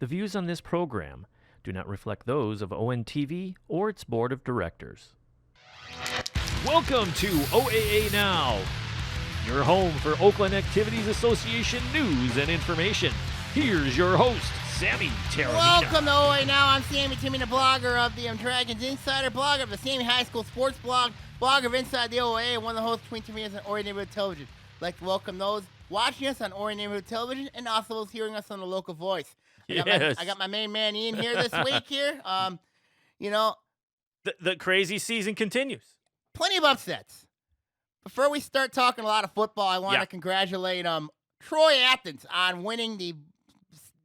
The views on this program do not reflect those of ONTV or its board of directors. Welcome to OAA Now, your home for Oakland Activities Association news and information. Here's your host, Sammy Terramina. Welcome to OAA Now. I'm Sammy Terramina, blogger of the Dragons Insider, blogger of the Sammy High School Sports Blog, blogger of Inside the OAA, and one of the hosts between Termina's on Orion Neighborhood Television. I'd like to welcome those watching us on Orion Neighborhood Television and also those hearing us on the local voice. I got my main man Ian here this week here. The crazy season continues. Plenty of upsets. Before we start talking a lot of football, I want to congratulate Troy Athens on winning the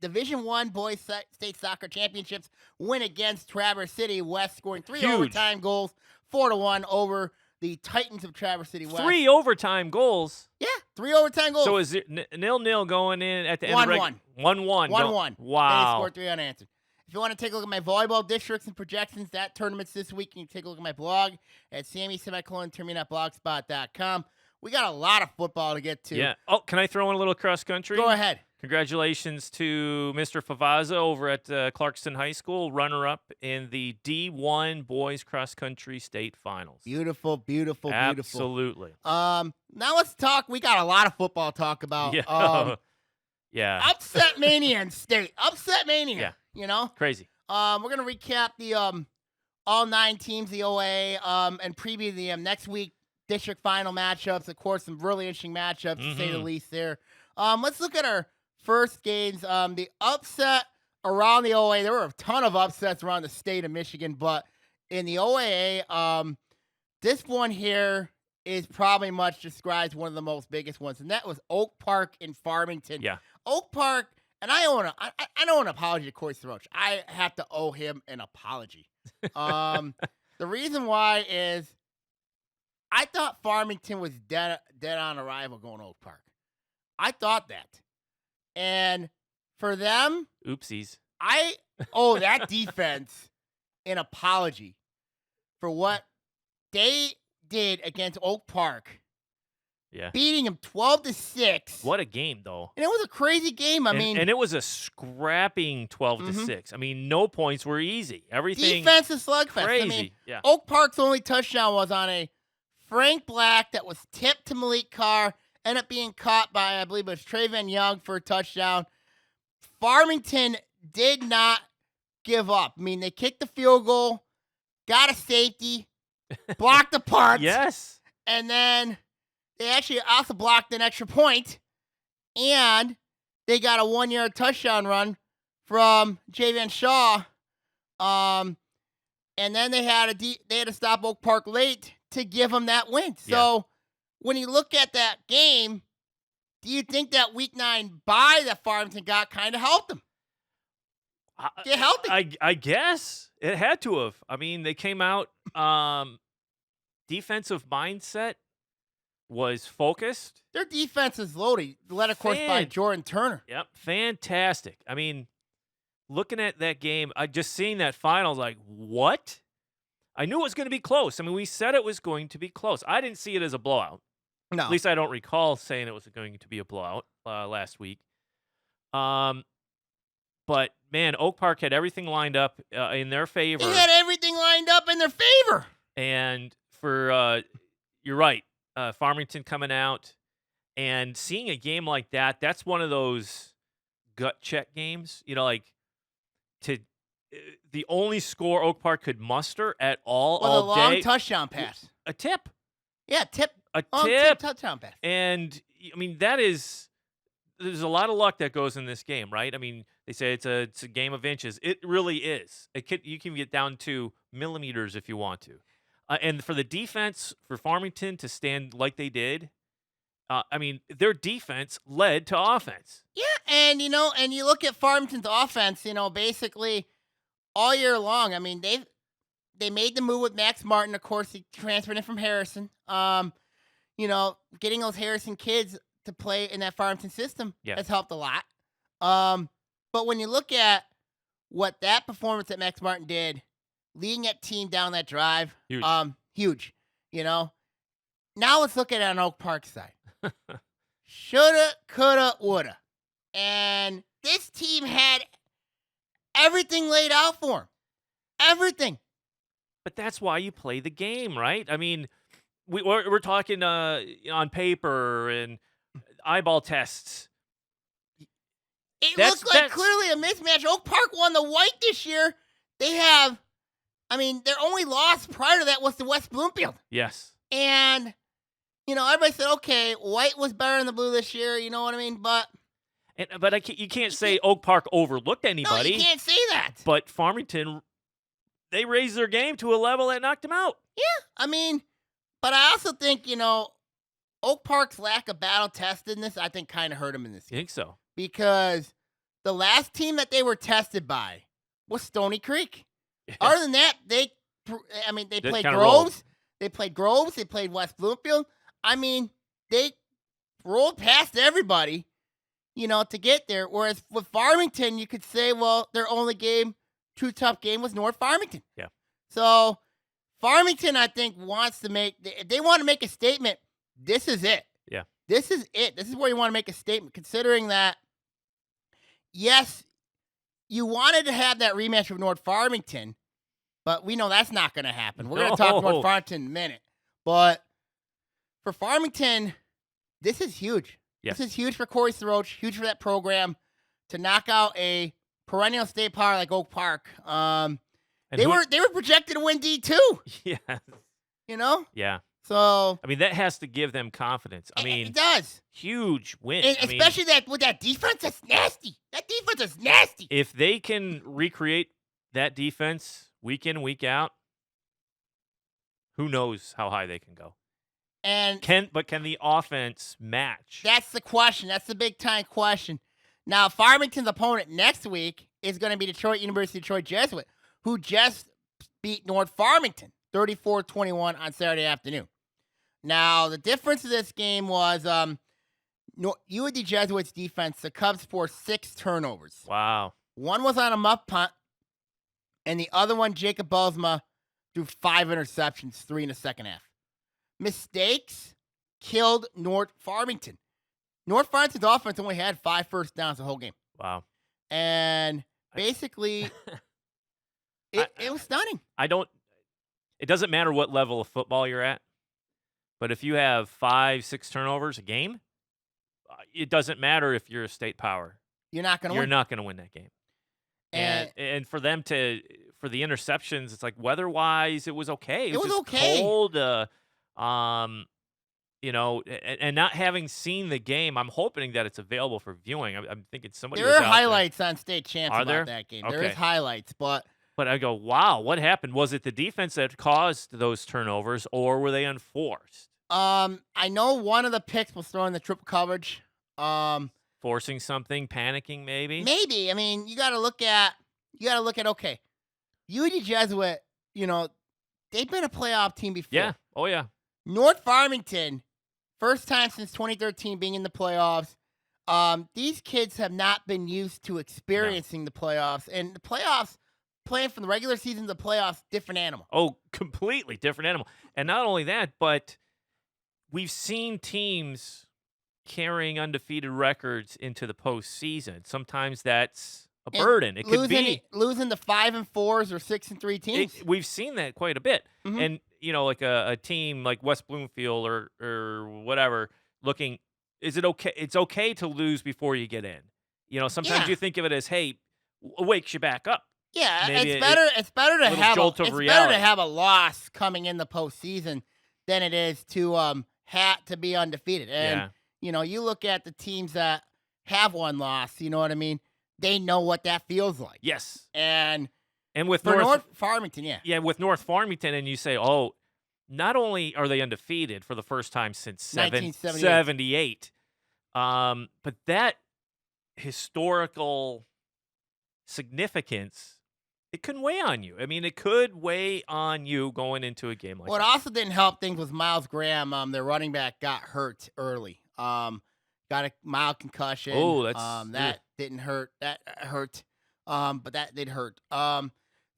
Division I Boys State Soccer Championships win against Traverse City West, scoring three overtime goals, 4-1 over the Titans of Traverse City West. 3 overtime goals? Yeah, 3 overtime goals. So is it 0-0 going in at the end of 1-1. 1-1. 1-1. Wow. And they scored 3 unanswered. If you want to take a look at my volleyball districts and projections, that tournament's this week, you can take a look at my blog at sammy-termina.blogspot.com. We got a lot of football to get to. Yeah. Oh, can I throw in a little cross country? Go ahead. Congratulations to Mr. Favaza over at Clarkston High School, runner-up in the D1 Boys Cross Country State Finals. Beautiful, beautiful, beautiful. Absolutely. Now let's talk. We got a lot of football to talk about. Yeah. Upset mania in state. Upset mania. Yeah. You know? Crazy. We're going to recap the all 9 teams, the OA, and preview the next week district final matchups. Of course, some really interesting matchups, to say the least there. Let's look at our first games. The upset around the OA, there were a ton of upsets around the state of Michigan, but in the OAA, this one here is probably much described as one of the most biggest ones, and that was Oak Park in Farmington. Yeah. Oak Park, and I owe an apology to Corey Throch. I have to owe him an apology. The reason why is I thought Farmington was dead on arrival going to Oak Park. I thought that. And for them, oopsies. I owe that defense an apology for what they did against Oak Park. Yeah. Beating them 12-6. What a game, though. And it was a crazy game. And it was a scrapping 12-6. I mean, no points were easy. Everything defensive slugfest. Crazy. I mean, yeah. Oak Park's only touchdown was on a Frank Black that was tipped to Malik Carr, ended up being caught by, I believe it was Traven Young for a touchdown. Farmington did not give up. I mean, they kicked the field goal, got a safety, blocked the punt. Yes. And then they actually also blocked an extra point, and they got a 1-yard touchdown run from Javen Shaw. And then they had to stop Oak Park late to give them that win. So when you look at that game, do you think that Week 9 bye that Farmington got kind of helped them? Get healthy. I guess it had to have. I mean, they came out defensive mindset was focused. Their defense is loaded, led, of course, by Jordan Turner. Yep, fantastic. I mean, looking at that game, just seeing that final, like, what? I knew it was going to be close. I mean, we said it was going to be close. I didn't see it as a blowout. No. At least I don't recall saying it was going to be a blowout last week. But, man, Oak Park had everything lined up in their favor. They had everything lined up in their favor. And for, you're right, Farmington coming out and seeing a game like that, that's one of those gut check games, like the only score Oak Park could muster at all a long day. Touchdown pass. A tip. Yeah, tip. A tip touchdown pass. And, I mean, there's a lot of luck that goes in this game, right? I mean, they say it's a game of inches. It really is. You can get down to millimeters if you want to. And for the defense, for Farmington to stand like they did, I mean, their defense led to offense. Yeah, and you look at Farmington's offense, basically all year long. I mean, they made the move with Max Martin. Of course, he transferred in from Harrison. Getting those Harrison kids to play in that Farmington system has helped a lot. But when you look at what that performance that Max Martin did, leading that team down that drive, huge. Now let's look at it on Oak Park side. Shoulda, coulda, woulda. And this team had everything laid out for him. Everything. But that's why you play the game, right? I mean, we're talking on paper and eyeball tests. It That's looked like that's clearly a mismatch. Oak Park won the white this year. They have, I mean, their only loss prior to that was to West Bloomfield. yes. And, everybody said, okay, white was better than the blue this year. You know what I mean? But But you can't say Oak Park overlooked no, anybody. you can't say that. But Farmington, they raised their game to a level that knocked them out. Yeah, I mean, but I also think, Oak Park's lack of battle testedness, I think, kind of hurt them in this You game. think so? Because the last team that they were tested by was Stony Creek. Yeah. Other than that, they played kinda Groves. rolled. They played Groves. They played West Bloomfield. I mean, they rolled past everybody, to get there. Whereas with Farmington, you could say, well, their only true tough game was North Farmington. Yeah. So Farmington, I think, wants to if they want to make a statement, this is it. Yeah. This is it. This is where you want to make a statement, considering that, yes, you wanted to have that rematch with North Farmington, but we know that's not going to happen. We're going to talk No. North Farmington in a minute. But for Farmington, this is huge. Yes. This is huge for Corey Throach, huge for that program to knock out a perennial state power like Oak Park. And They were projected to win D2, Yeah. Yeah. So I mean, that has to give them confidence. I mean, it does. huge win. And I mean, especially with that defense, that's nasty. That defense is nasty. if they can recreate that defense week in, week out, who knows how high they can go. And Can the offense match? that's the question. That's the big time question. Now, Farmington's opponent next week is going to be University of Detroit Jesuit, who just beat North Farmington 34-21 on Saturday afternoon. Now, the difference of this game was UD Jesuit's defense, the Cubs forced 6 turnovers. Wow. One was on a muff punt, and the other one, Jacob Bosma, threw 5 interceptions, 3 in the second half. Mistakes killed North Farmington. North Farmington's offense only had 5 first downs the whole game. Wow. And basically, it was stunning. It doesn't matter what level of football you're at, but if you have 5-6 turnovers a game, it doesn't matter if you're a state power. You're not going to win. You're not going to win that game. And for them for the interceptions, it's like weather-wise, it was okay. It was just okay. Cold, and not having seen the game, I'm hoping that it's available for viewing. I'm thinking somebody There was are out highlights on State Champs Are about there? that game. There Okay. is highlights, but But I go, wow, what happened? Was it the defense that caused those turnovers, or were they unforced? I know one of the picks was throwing the triple coverage. Forcing something, panicking, maybe? Maybe. I mean, you got to look at okay, UD Jesuit. They've been a playoff team before. Yeah. Oh, yeah. North Farmington, first time since 2013 being in the playoffs. These kids have not been used to experiencing the playoffs, and the playoffs, playing from the regular season to the playoffs, different animal. Oh, completely different animal. And not only that, but we've seen teams carrying undefeated records into the postseason. Sometimes that's a burden. It could be losing to 5 and 4s or 6 and 3 teams. We've seen that quite a bit. Mhm. And like a team like West Bloomfield or whatever, looking, is it okay? It's okay to lose before you get in. Sometimes Yeah. you think of it as, hey, wakes you back up. Yeah, Maybe it's better. It's better to little have jolt of it's better reality. to have a loss coming in the postseason than it is to to be undefeated. And you look at the teams that have one loss. You know what I mean? They know what that feels like. Yes. And with for North Farmington, Yeah, with North Farmington, and you say, oh, not only are they undefeated for the first time since 1978, 78, but that historical significance, it can weigh on you. I mean, it could weigh on you going into a game like what that. also didn't help things was Miles Graham. Their running back got hurt early. Got a mild concussion. Oh, that's that didn't hurt. That hurt. But that did hurt.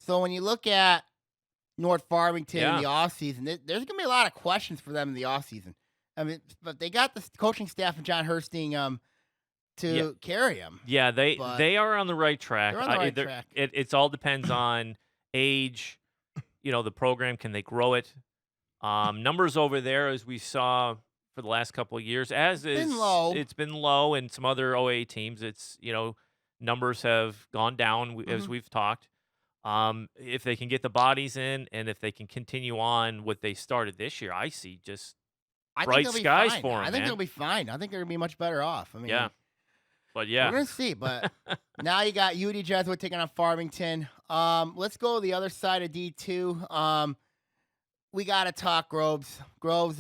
So when you look at North Farmington in the offseason, there's gonna be a lot of questions for them in the offseason. I mean, but they got the coaching staff and John Herstein to carry him. Yeah, But they are on the right track. they're on the right track. It's all depends on age. The program, can they grow it? Numbers over there, as we saw for the last couple of years, it's been low in some other OA teams. Numbers have gone down as Mhm. we've talked. If they can get the bodies in, and if they can continue on what they started this year, I see just I think bright they'll be skies fine. for I them, think man. they'll be fine. I think they're gonna be much better off. I mean, Yeah, but we're yeah, gonna see. But now you got UD Jesuit taking on Farmington. Let's go to the other side of D2. We gotta talk Groves. Groves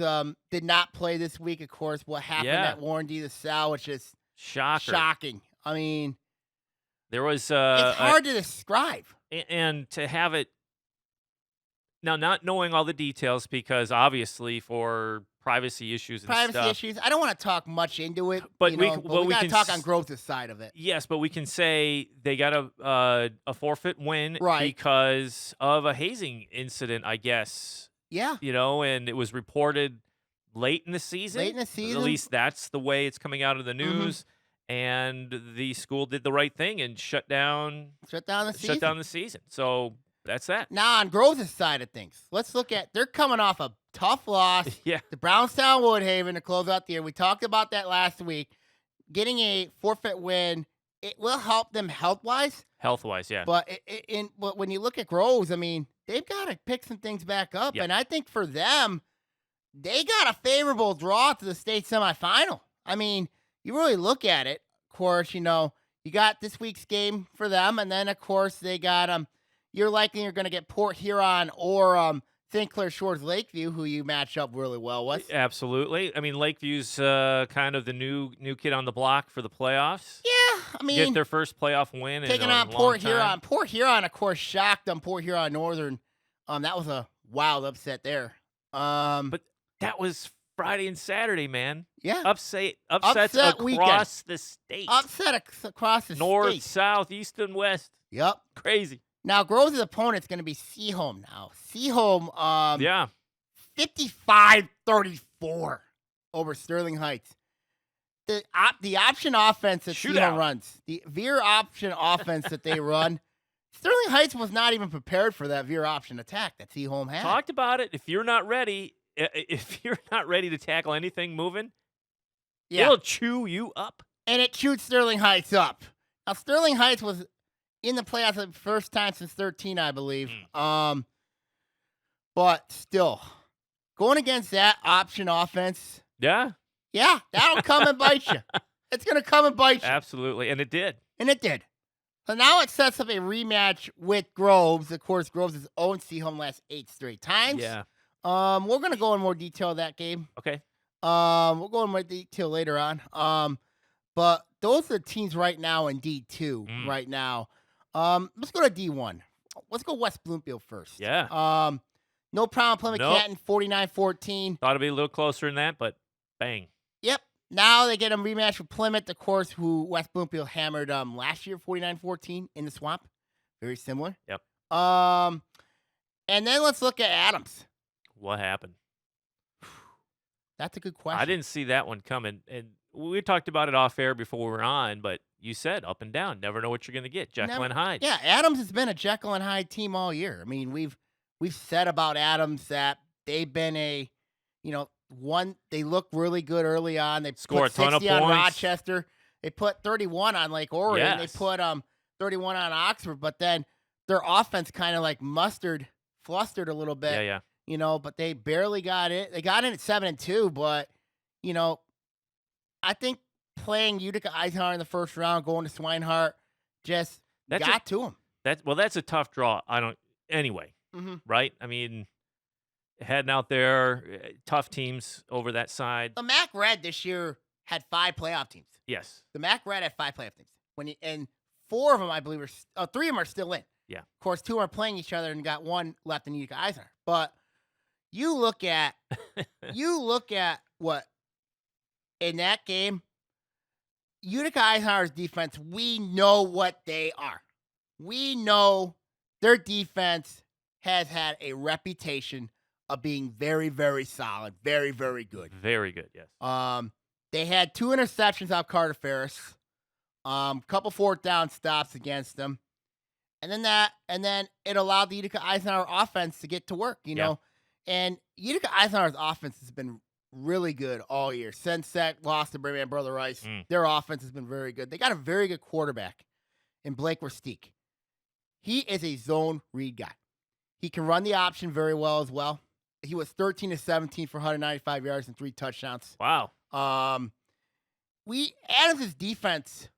did not play this week, of course. What happened yeah, at Warren D. LaSalle, which is shocker. shocking. I mean, There was it's hard to describe. and to have it now, not knowing all the details, because obviously for privacy issues and Privacy stuff. issues. I don't want to talk much into it, But you we know, c- but but we we gotta can talk on s- Groves' side of it. Yes, but we can say they got a forfeit win Right. because of a hazing incident, I guess. Yeah. And it was reported late in the season. Late in the At season. least that's the way it's coming out of the Mhm. news. And the school did the right thing and shut down Shut down the season. the season. So that's that. Now on Groves' side of things, let's look at they're coming off a tough loss Yeah. to Brownstown Woodhaven to close out the year. We talked about that last week. Getting a forfeit win, it will help them health wise. Health wise, yeah. But but when you look at Groves, I mean, they've got to pick some things back up. Yep. And I think for them, they got a favorable draw to the state semifinal. I mean, you really look at it, of course, you got this week's game for them, and then of course they got you're going to get Port Huron or St. Clair Shores Lakeview, who you match up really well with. Absolutely. I mean, Lakeview's kind of the new kid on the block for the playoffs. Yeah, I mean, Get their first playoff win in taking a on long Port time. Huron. Port Huron, of course, shocked them. Port Huron Northern. That was a wild upset there. But that was Friday and Saturday, man. Yeah, Upsets Upset across weekend. the state. upset across the North, state. south, east, and west. Yep. Crazy. Now Groves' opponent's going to be Seaholm now. Seaholm, Yeah. 55-34 over Sterling Heights. The option offense that Shootout. Seaholm runs, the veer option offense that they run, Sterling Heights was not even prepared for that veer option attack that Seaholm had. Talked about it. If you're not ready to tackle anything moving, Yeah, it'll chew you up. and it shoots Sterling Heights up. Now Sterling Heights was in the playoffs the first time since 13, I believe. But still, going against that option offense, Yeah, yeah, that'll come and bite you. It's going to come and bite you. absolutely. And it did. And it did. So now it sets up a rematch with Groves. Of course, Groves has owned Seaholm last 8 straight times. Yeah. We're going to go in more detail of that game. Okay. We'll go in more detail later on. But those are the teams right now in D2 right now. Let's go to D1. Let's go West Bloomfield first. Yeah. No problem playing Nope. Canton 49-14. Thought it'd be a little closer than that, but bang. Yep. Now they get a rematch with Plymouth, of course, who West Bloomfield hammered last year 49-14 in the swamp. Very similar. Yep. And then let's look at Adams. What happened? That's a good question. I didn't see that one coming. And we talked about it off air before we were on, but you said up and down. Never know what you're going to get. Jekyll and Hyde. Yeah, Adams has been a Jekyll and Hyde team all year. I mean, we've said about Adams that they've been they look really good early on. They Score put a ton of 60 on points. Rochester. They put 31 on Lake Orion. Yes. They put 31 on Oxford, but then their offense kind of like flustered a little bit. Yeah. But they barely got it. They got in at 7-2, but I think playing Utica Eisenhower in the first round, going to Swinehart, just got to them. That's a tough draw. Anyway, right? I mean, heading out there, tough teams over that side. The MAC Red this year had 5 playoff teams. Yes. The MAC Red had 5 playoff teams. And 4 of them, I believe, 3 of them are still in. Yeah. Of course, 2 are playing each other and got 1 left in Utica Eisenhower. But you look at what in that game, Utica Eisenhower's defense, we know what they are. We know their defense has had a reputation of being very, very solid, very, very good. Very good, yes. They had 2 interceptions out Carter Ferris. Couple fourth down stops against them. And then it allowed the Utica Eisenhower offense to get to work, you Yeah. know. And Utica Eisenhower's offense has been really good all year. Since that loss to Brayman Brother Rice, their offense has been very good. They got a very good quarterback in Blake Versteeg. He is a zone read guy. He can run the option very well as well. He was 13 to 17 for 195 yards and 3 touchdowns. Wow. Adams' defense,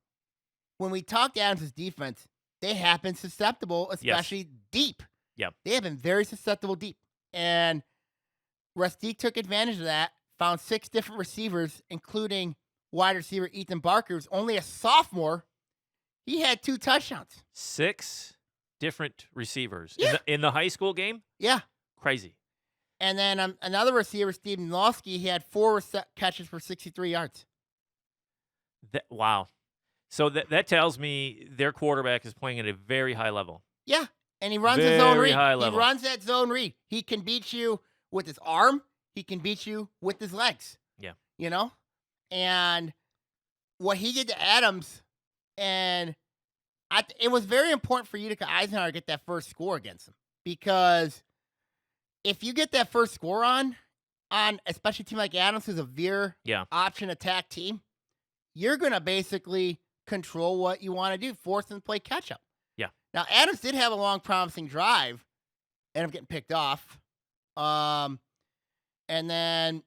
when we talked to Adams' defense, they have been susceptible, especially deep. Yep. They have been very susceptible deep. And Versteeg took advantage of that, found 6 different receivers, including wide receiver Ethan Barker, who's only a sophomore. He had 2 touchdowns. 6 different receivers Yeah. in the high school game? Yeah. Crazy. And then another receiver, Steven Lawski, he had 4 catches for 63 yards. Wow. So that tells me their quarterback is playing at a very high level. Yeah, and he runs his own read. High He level. runs that zone read. He can beat you with his arm. He can beat you with his legs. Yeah. You know? And what he did to Adams, and it was very important for Utica Eisenhower to get that first score against him. Because if you get that first score on especially a team like Adams, who's a veer option attack team, you're going to basically control what you want to do, force them to play catch up. Yeah. Now, Adams did have a long, promising drive, ended up getting picked off. And then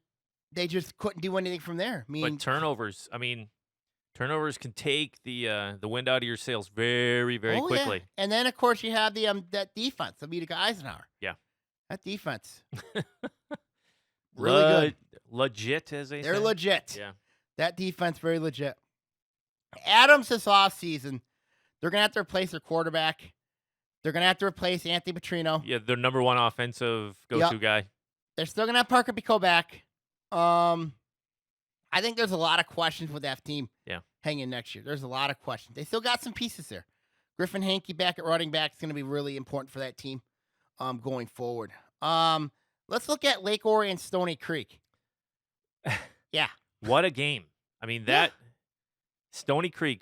they just couldn't do anything from there. But turnovers can take the wind out of your sails very, very quickly. Yeah. And then, of course, you have the that defense of Utica Eisenhower. Yeah. That defense. Really good. Legit, as they say. They're legit. Yeah. That defense, very legit. Adams this offseason, they're going to have to replace their quarterback. They're going to have to replace Anthony Petrino. Yeah, their number 1 offensive go-to guy. They're still going to have Parker Pico back. I think there's a lot of questions with that team hanging next year. There's a lot of questions. They still got some pieces there. Griffin Hankey back at running back is going to be really important for that team going forward. Let's look at Lake Orion Stony Creek. Yeah. What a game. I mean, Stony Creek,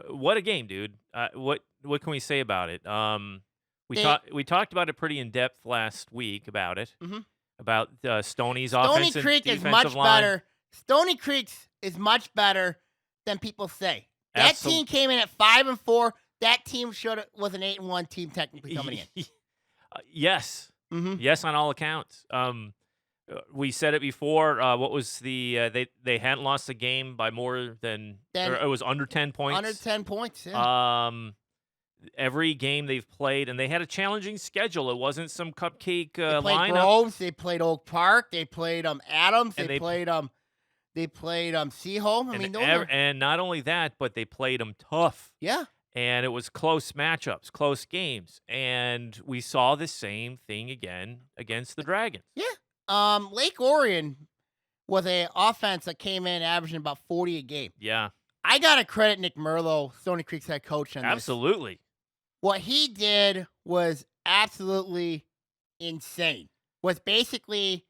what a game, dude. What can we say about it? We talked about it pretty in depth last week about it. Mm-hmm. About Stony's Stony offensive Creek is defensive much line. better. Stony Creek is much better than people say. That team came in at 5-4. That team was an 8-1 team technically coming in. Yes. Mm-hmm. Yes, on all accounts. We said it before. What was they hadn't lost a game by more than or it was under 10 points. Under 10 points. Yeah. Every game they've played, and they had a challenging schedule. It wasn't some cupcake they played lineup. Groves. They played Oak Park. They played Adams. They played Seaholm. And not only that, but they played them tough. Yeah. And it was close matchups, close games, and we saw the same thing again against the Dragons. Yeah. Lake Orion was an offense that came in averaging about 40 a game. Yeah. I gotta credit Nick Merlo, Stony Creek's head coach, on this. Absolutely. What he did was absolutely insane. Was basically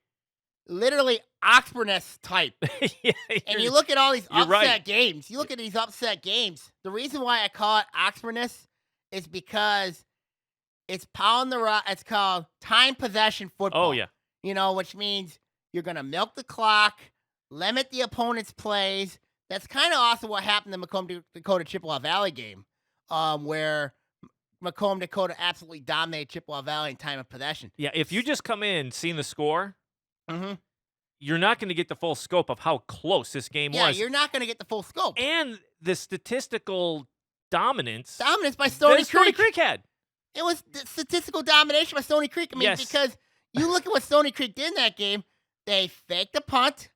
literally Oxford-esque type. And you look at all these upset games. You look at these upset games. The reason why I call it Oxford-esque is because it's pound the rock. It's called time possession football. Oh, yeah. You know, which means you're going to milk the clock, limit the opponent's plays. That's kind of also what happened in the Macomb Dakota Chippewa Valley game, where Macomb Dakota absolutely dominated Chippewa Valley in time of possession. Yeah, if you just come in seeing the score, mm-hmm. you're not going to get the full scope of how close this game was. Yeah, you're not going to get the full scope. And the statistical dominance. Dominance by Stony Creek had. It was statistical domination by Stony Creek. I mean, because you look at what Stony Creek did in that game. They faked the punt,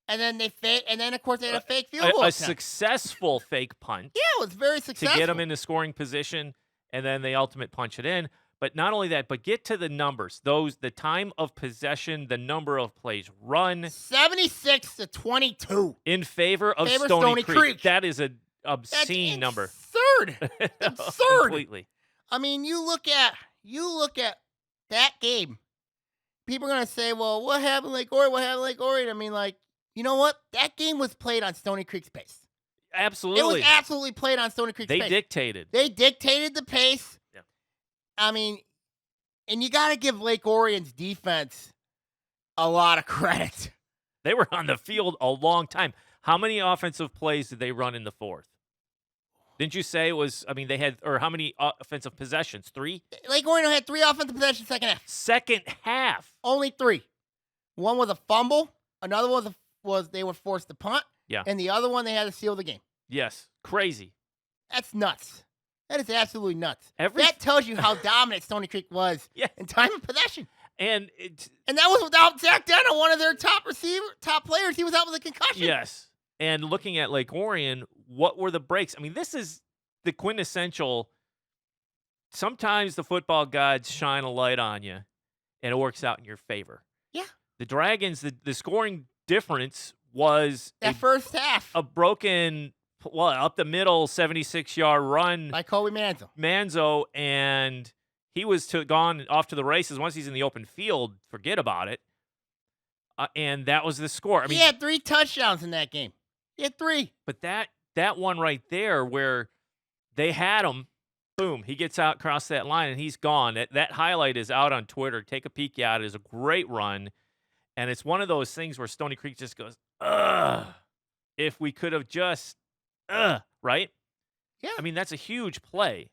and then of course they had a fake field goal. A successful fake punt. Yeah, it was very successful to get them into scoring position, and then they ultimate punch it in. But not only that, but get to the numbers. The time of possession, the number of plays run. 76-22 in favor of Stony Creek. That is an obscene number. Absurd. Absurd. Completely. I mean, you look at that game. People are gonna say, "Well, what happened, Lake Orion? What happened, Lake Orion?" I mean, like, you know what? That game was played on Stony Creek's pace. Absolutely. It was absolutely played on Stony Creek's They pace. dictated. They dictated the pace. Yeah. I mean, and you got to give Lake Orion's defense a lot of credit. They were on the field a long time. How many offensive plays did they run in the fourth? Didn't you say it was, I mean, they had, or how many offensive possessions? 3? Lake Orion had 3 offensive possessions second half. Second half. Only 3. One was a fumble. Another one was they were forced to punt. Yeah. And the other one, they had to seal the game. Yes. Crazy. That's nuts. That is absolutely nuts. Every- That tells you how dominant Stony Creek was Yeah. in time of possession. And that was without Zach Denna, one of their top players. He was out with a concussion. yes. And looking at Lake Orion, what were the breaks? I mean, this is the quintessential. Sometimes the football gods shine a light on you, and it works out in your favor. Yeah. The Dragons, the scoring difference was That first half a broken, up the middle 76-yard run by Kobe Manzo, and he was gone off to the races. Once he's in the open field, forget about it. And that was the score. I mean, he had 3 touchdowns in that game. He had 3. But that one right there where they had him, boom, he gets out across that line and he's gone. That highlight is out on Twitter. Take a peek at it. It's a great run. And it's one of those things where Stony Creek just goes, ugh, if we could have just, right? Yeah. I mean, that's a huge play.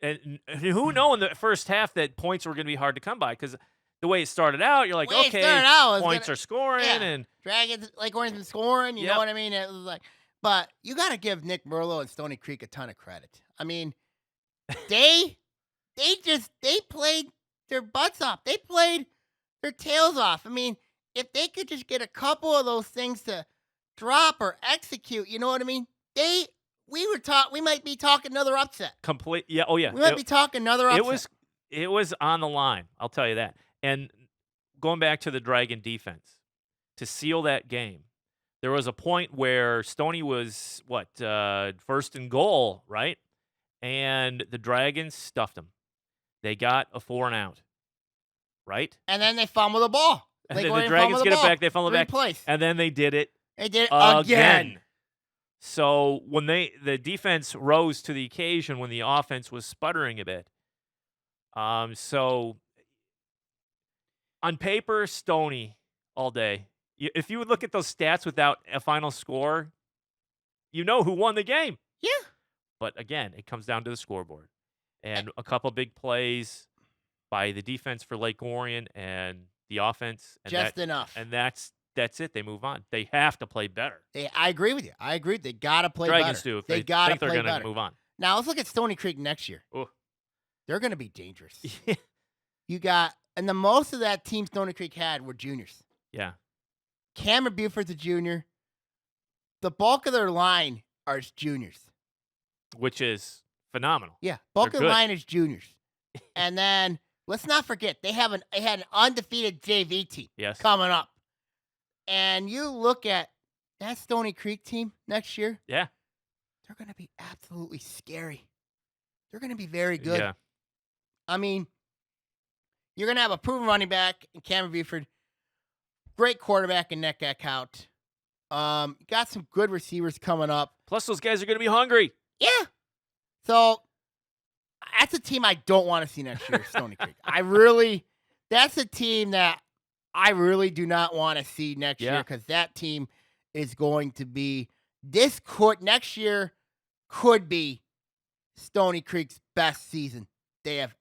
And who knew in the first half that points were going to be hard to come by? Because the way it started out, you're like, okay, points are scoring. Yeah. And Dragons, Lake Orion's been scoring. You Yep. know what I mean? It was like, but you got to give Nick Merlo and Stony Creek a ton of credit. I mean, they played their butts off. They played their tails off. I mean, if they could just get a couple of those things to drop or execute, you know what I mean? We might be talking another upset. yeah, oh yeah. We might be talking another upset. It was on the line, I'll tell you that. And going back to the Dragon defense, to seal that game, there was a point where Stoney was, first and goal, right? And the Dragons stuffed him. They got a 4-and-out, right? And then they fumble the ball. And then the Dragons get it back. They fumble it back. Place. And then they did it. They did it again. So when the defense rose to the occasion when the offense was sputtering a bit. So on paper, Stoney all day. If you would look at those stats without a final score, you know who won the game. Yeah. But again, it comes down to the scoreboard. And a couple big plays by the defense for Lake Orion and the offense. And just enough. And that's it. They move on. They have to play better. I agree with you. I agree. They got to play Dragons better. do. If they got to play they're better. to move on. Now, let's look at Stony Creek next year. Ooh. They're going to be dangerous. You got, and the most of that team Stony Creek had were juniors. Yeah. Cameron Buford's a junior. The bulk of their line are juniors. Which is phenomenal. Yeah, bulk They're of the good. line is juniors. And then, let's not forget, they had an undefeated JV team Yes. coming up. And you look at that Stony Creek team next year. Yeah. They're going to be absolutely scary. They're going to be very good. Yeah. I mean, you're going to have a proven running back in Cameron Buford. Great quarterback in Nick Eckhout. Got some good receivers coming up. Plus, those guys are going to be hungry. Yeah. So, that's a team I don't want to see next year, Stony Creek. That's a team that I really do not want to see next year because that team is going to be, next year could be Stony Creek's best season they have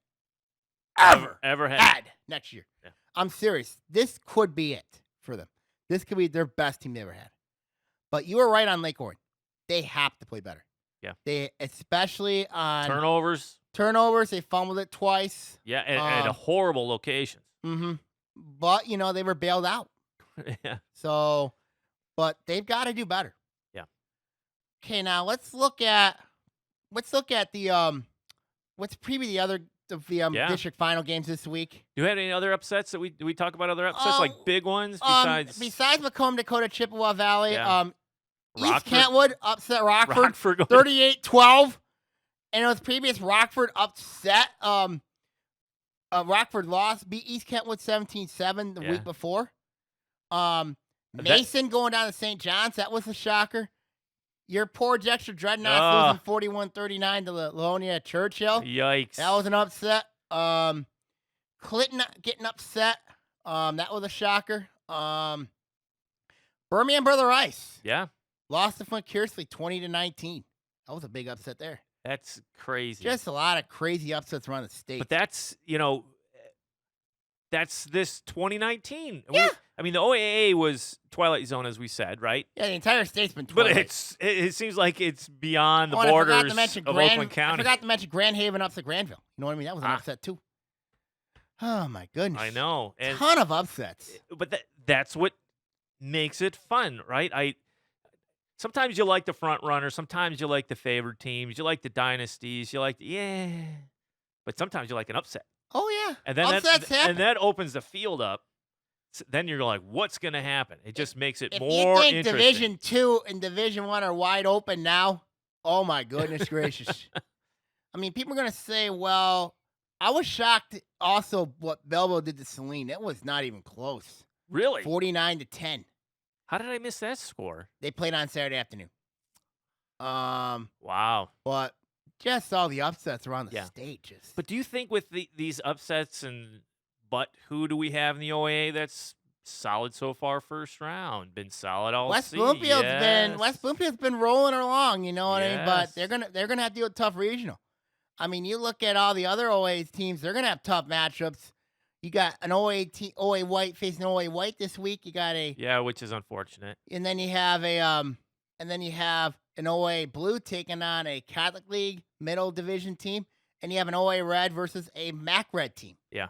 ever had next year. Yeah. I'm serious. This could be it for them. This could be their best team they ever had. But you were right on Lake Orion. They have to play better. Yeah. They, especially on turnovers. They fumbled it twice. Yeah, at a horrible locations. Mm-hmm. But, they were bailed out. Yeah. So, but they've got to do better. Yeah. Okay, now let's look at the let's preview the other district final games this week. Do you have any other upsets that we talk about other upsets like big ones besides Macomb, Dakota, Chippewa Valley? Yeah. East Kentwood upset Rockford 38-12. And it was previous Rockford upset Rockford lost, beat East Kentwood 17-7 the week before. Mason going down to St. John's, that was a shocker. Your poor Dexter Dreadnoughts losing 41-39 to Livonia Churchill. Yikes. That was an upset. Clinton getting upset. That was a shocker. Birmingham Brother Rice. Yeah. Lost to Flint Kearsley 20-19. That was a big upset there. That's crazy. Just a lot of crazy upsets around the state. But that's, that's this 2019. Yeah. I mean, the OAA was Twilight Zone, as we said, right? Yeah, the entire state's been But Twilight. it seems like it's beyond the I borders forgot to mention of Oakland County. I forgot to mention Grand Haven upset Granville. You know what I mean? That was an upset, too. Oh, my goodness. I know. And ton of upsets. But that's what makes it fun, right? Sometimes you like the front runner. Sometimes you like the favored teams. You like the dynasties. You like, but sometimes you like an upset. Oh, yeah. And then upsets happen. And that opens the field up. So then you're like, what's going to happen? It just makes it more you think interesting. Division 2 and Division 1 are wide open now, oh, my goodness gracious. I mean, people are going to say, well, I was shocked also what Belleville did to Saline. It was not even close. Really? 49-10. How did I miss that score? They played on Saturday afternoon. Wow. But just all the upsets around the state. But do you think with these upsets but who do we have in the OAA that's solid so far first round? Been solid all West season. Bloomfield's been rolling along, you know what I mean? But Yes. they're gonna have to deal with tough regional. I mean, you look at all the other OA teams, they're gonna have tough matchups. You got an OA White facing OA White this week. You got which is unfortunate. And then you have an OA Blue taking on a Catholic League middle division team, and you have an OA Red versus a MAC Red team. Yeah.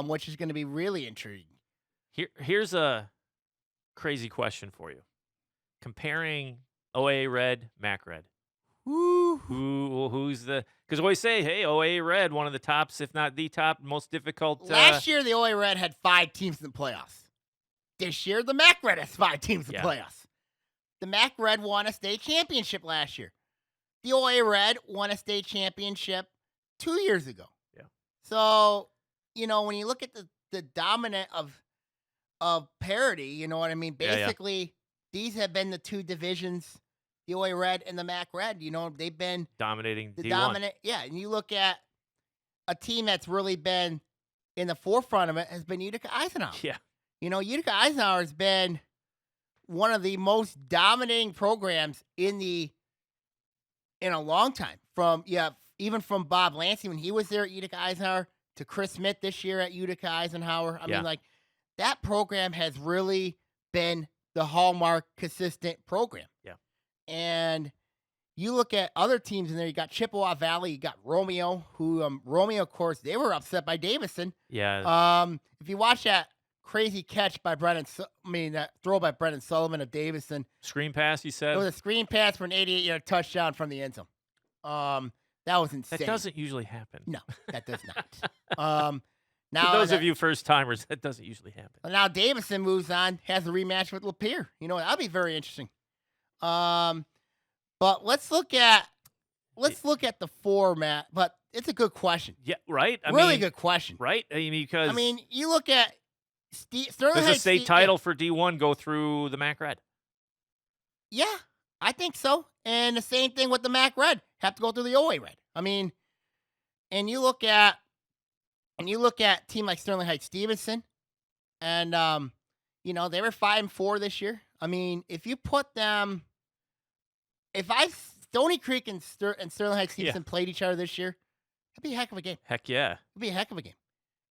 Which is going to be really intriguing. Here's a crazy question for you. Comparing OA Red, MAC Red. Who's the? Because we always say, hey, OA Red, one of the tops, if not the top, most difficult. Last year, the OA Red had 5 teams in the playoffs. This year, the MAC Red has 5 teams in the playoffs. The MAC Red won a state championship last year. The OA Red won a state championship 2 years ago. Yeah. So, when you look at the dominant of parity, you know what I mean? Basically, these have been the 2 divisions. The OA Red and the MAC Red, they've been dominating the D1. dominant. Yeah, and you look at a team that's really been in the forefront of it has been Utica Eisenhower. Yeah. Utica Eisenhower has been one of the most dominating programs in a long time. Even from Bob Lansing when he was there at Utica Eisenhower to Chris Smith this year at Utica Eisenhower. I mean, that program has really been the hallmark consistent program. Yeah. And you look at other teams in there. You got Chippewa Valley. You got Romeo, Romeo, of course, they were upset by Davison. Yeah. If you watch that crazy catch by that throw by Brendan Sullivan of Davison. Screen pass, you said? It was a screen pass for an 88-yard touchdown from the end zone. That was insane. That doesn't usually happen. No, that does not. Now, for those of you first-timers, that doesn't usually happen. Now Davison moves on, has a rematch with Lapeer. That'll be very interesting. But let's look at the format. But it's a good question. Yeah, right. Really good question. Right. Because you look at Sterling does Heights the state title for D1 go through the MAC Red? Yeah, I think so. And the same thing with the MAC Red. Have to go through the OA Red. And you look at a team like Sterling Heights Stevenson, and they were 5-4 this year. If you put them, Stony Creek and Sterling Heights Stevenson played each other this year, it'd be a heck of a game. Heck yeah. It'd be a heck of a game.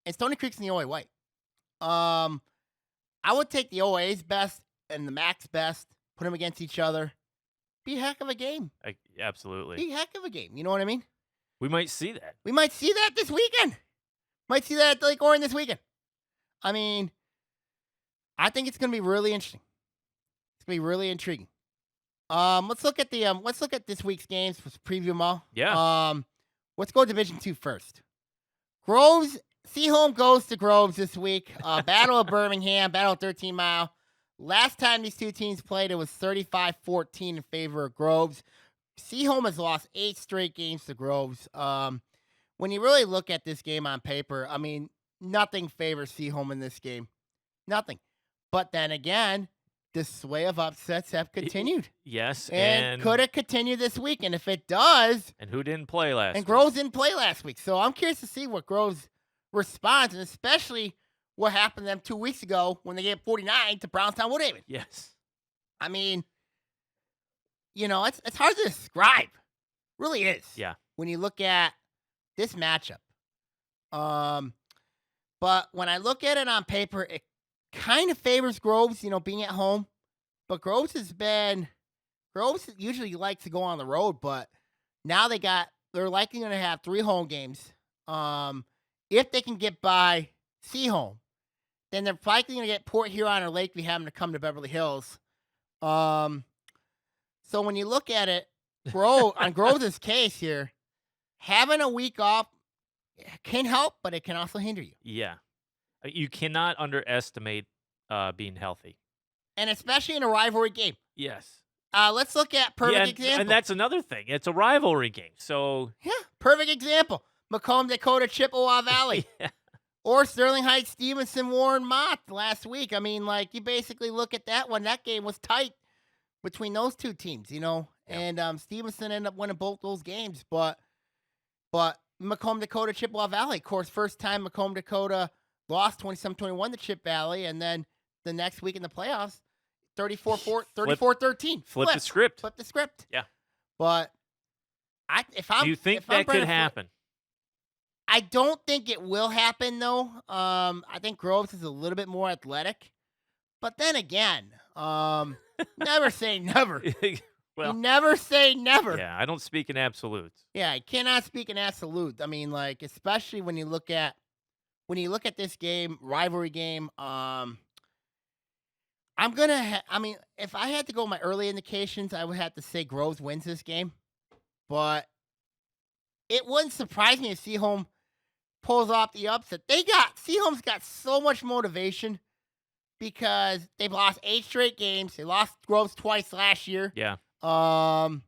And Stony Creek's in the OA White. I would take the OA's best and the MAC's best, put them against each other. Be a heck of a game. Absolutely. Be a heck of a game. You know what I mean? We might see that. We might see that this weekend. Might see that at Lake Orion this weekend. I think it's going to be really interesting. It's going to be really intriguing. Let's look at this week's games. Let's preview them all. Yeah. Let's go Division 2 first. Groves, Seaholm goes to Groves this week. Battle of Birmingham, Battle of 13 Mile. Last time these two teams played, it was 35-14 in favor of Groves. Seaholm has lost 8 straight games to Groves. When you really look at this game on paper, nothing favors Seaholm in this game. Nothing. But then again, this sway of upsets have continued. Yes, And could it continue this week? And if it does, and who didn't play last and week? Groves didn't play last week. So I'm curious to see what Groves responds, and especially what happened to them 2 weeks ago when they gave 49 to Brownstown Woodhaven. Yes. I mean, it's hard to describe. Really is. Yeah. When you look at this matchup. But when I look at it on paper, it kind of favors Groves, being at home. But Groves usually likes to go on the road, but now they're likely going to have 3 home games. If they can get by Seaholm, then they're likely going to get Port Huron or Lakeview having to come to Beverly Hills. So when you look at it, on Groves' case here, having a week off can help, but it can also hinder you. Yeah. You cannot underestimate being healthy. And especially in a rivalry game. Yes. Let's look at perfect example. And that's another thing. It's a rivalry game. So yeah, perfect example. Macomb, Dakota, Chippewa Valley. Yeah. Or Sterling Heights, Stevenson, Warren, Mott last week. I mean, you basically look at that one. That game was tight between those two teams, Yeah. And Stevenson ended up winning both those games. But Macomb, Dakota, Chippewa Valley, of course, first time Macomb, Dakota lost 27-21 to Chip Valley, and then the next week in the playoffs, 34-13. Flip the script. Flip the script. Yeah. But do you think that could happen? I don't think it will happen, though. I think Groves is a little bit more athletic. But then again, never say never. Well, never say never. Yeah, I don't speak in absolutes. Yeah, I cannot speak in absolute. I mean, especially when you look at this game, rivalry game. If I had to go my early indications, I would have to say Groves wins this game. But it wouldn't surprise me if Seaholm pulls off the upset. Seaholm's got so much motivation because they've lost 8 straight games. They lost Groves twice last year. Yeah. What's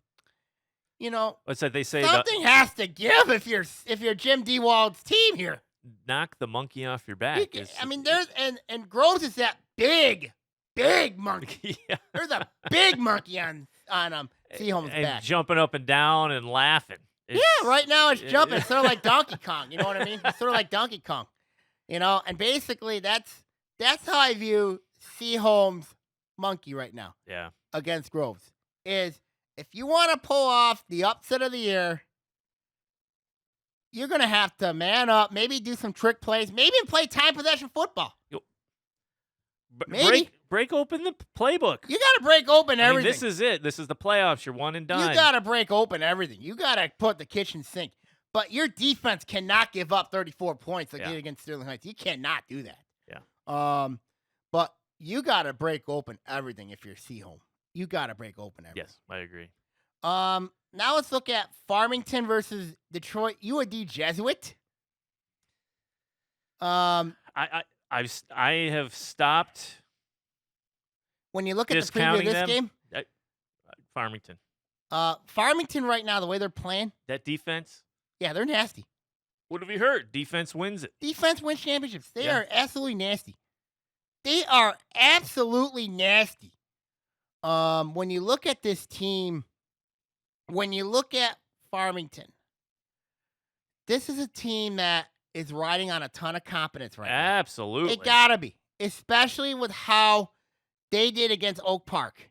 that they say? Something has to give if you're Jim DeWald's team here. Knock the monkey off your back. And Groves is that big monkey. Yeah. There's a big monkey on Seaholm's back, jumping up and down and laughing. Right now it's jumping. It's sort of like Donkey Kong. You know what I mean? It's sort of like Donkey Kong. And basically that's how I view Seaholm's monkey right now. Yeah. Against Groves is if you want to pull off the upset of the year, you're going to have to man up, maybe do some trick plays, maybe play time possession football. Maybe. Break open the playbook. You got to break open everything. This is it. This is the playoffs. You're one and done. You got to break open everything. You got to put the kitchen sink. But your defense cannot give up 34 points like you did against Sterling Heights. You cannot do that. Yeah. But you got to break open everything if you're Seaholm. You got to break open everything. Yes, I agree. Now let's look at Farmington versus Detroit UAD Jesuit. I have stopped. When you look at the preview of this game, Farmington. Farmington right now, the way they're playing, that defense. Yeah, they're nasty. What have you heard? Defense wins it. Defense wins championships. They are absolutely nasty. They are absolutely nasty. When you look at this team, when you look at Farmington, this is a team that is riding on a ton of confidence right now. Absolutely. It gotta be. Especially with how they did against Oak Park.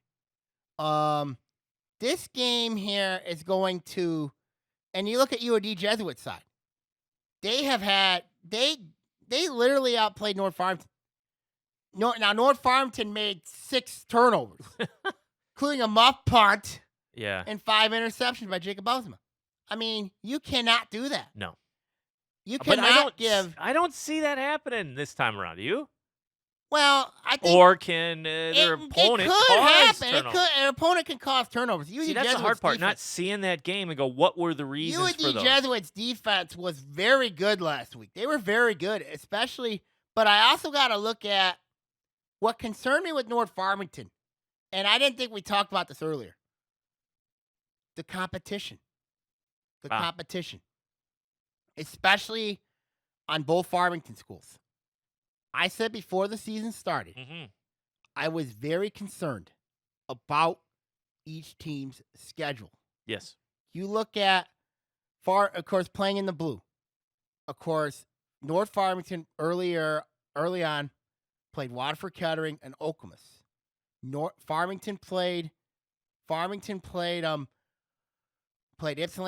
This game here is going to, and you look at UAD Jesuit side. They literally outplayed North Farmington. Now North Farmington made 6 turnovers, including a muff punt. Yeah. And 5 interceptions by Jacob Bosma. I mean, you cannot do that. No. You cannot give. I don't see that happening this time around. Do you? Well, I think. Or can their opponent cause turnovers? Their opponent can cause turnovers. See, that's the hard part. Not seeing that game and go, what were the reasons for those? Jesuits' defense was very good last week. They were very good, especially. But I also got to look at what concerned me with North Farmington, and I didn't think we talked about this earlier. The competition. Competition. Especially on both Farmington schools. I said before the season started, I was very concerned about each team's schedule. Yes. You look at of course, playing in the blue. Of course, North Farmington early on played Waterford Kettering and Okemos. Farmington played Ypsilanti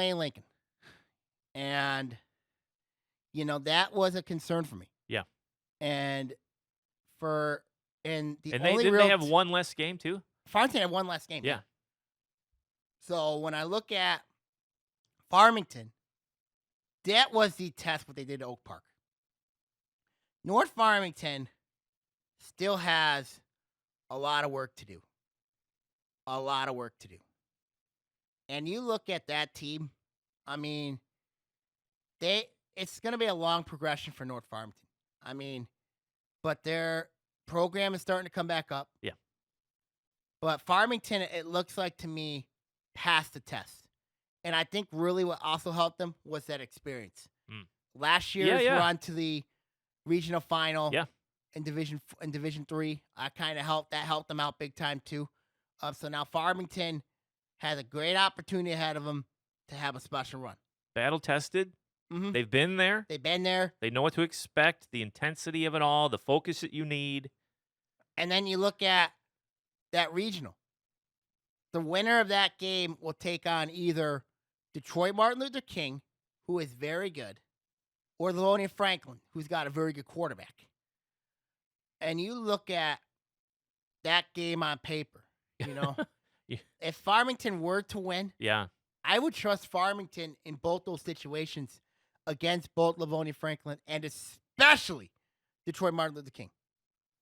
and Lincoln. And that was a concern for me. Yeah. And the And only didn't real they have one less game too? Farmington had one last game. Yeah. So when I look at Farmington, that was the test what they did to Oak Park. North Farmington still has a lot of work to do. A lot of work to do. And you look at that team, I mean, it's going to be a long progression for North Farmington. I mean, but their program is starting to come back up. Yeah. But Farmington, it looks like to me, passed the test. And I think really what also helped them was that experience. Last year's run to the regional final in Division 3, that helped them out big time too. So now Farmington has a great opportunity ahead of them to have a special run. Battle tested. Mm-hmm. They've been there. They know what to expect, the intensity of it all, the focus that you need. And then you look at that regional. The winner of that game will take on either Detroit Martin Luther King, who is very good, or Livonia Franklin, who's got a very good quarterback. And you look at that game on paper, if Farmington were to win, I would trust Farmington in both those situations against both Livonia Franklin and especially Detroit Martin Luther King.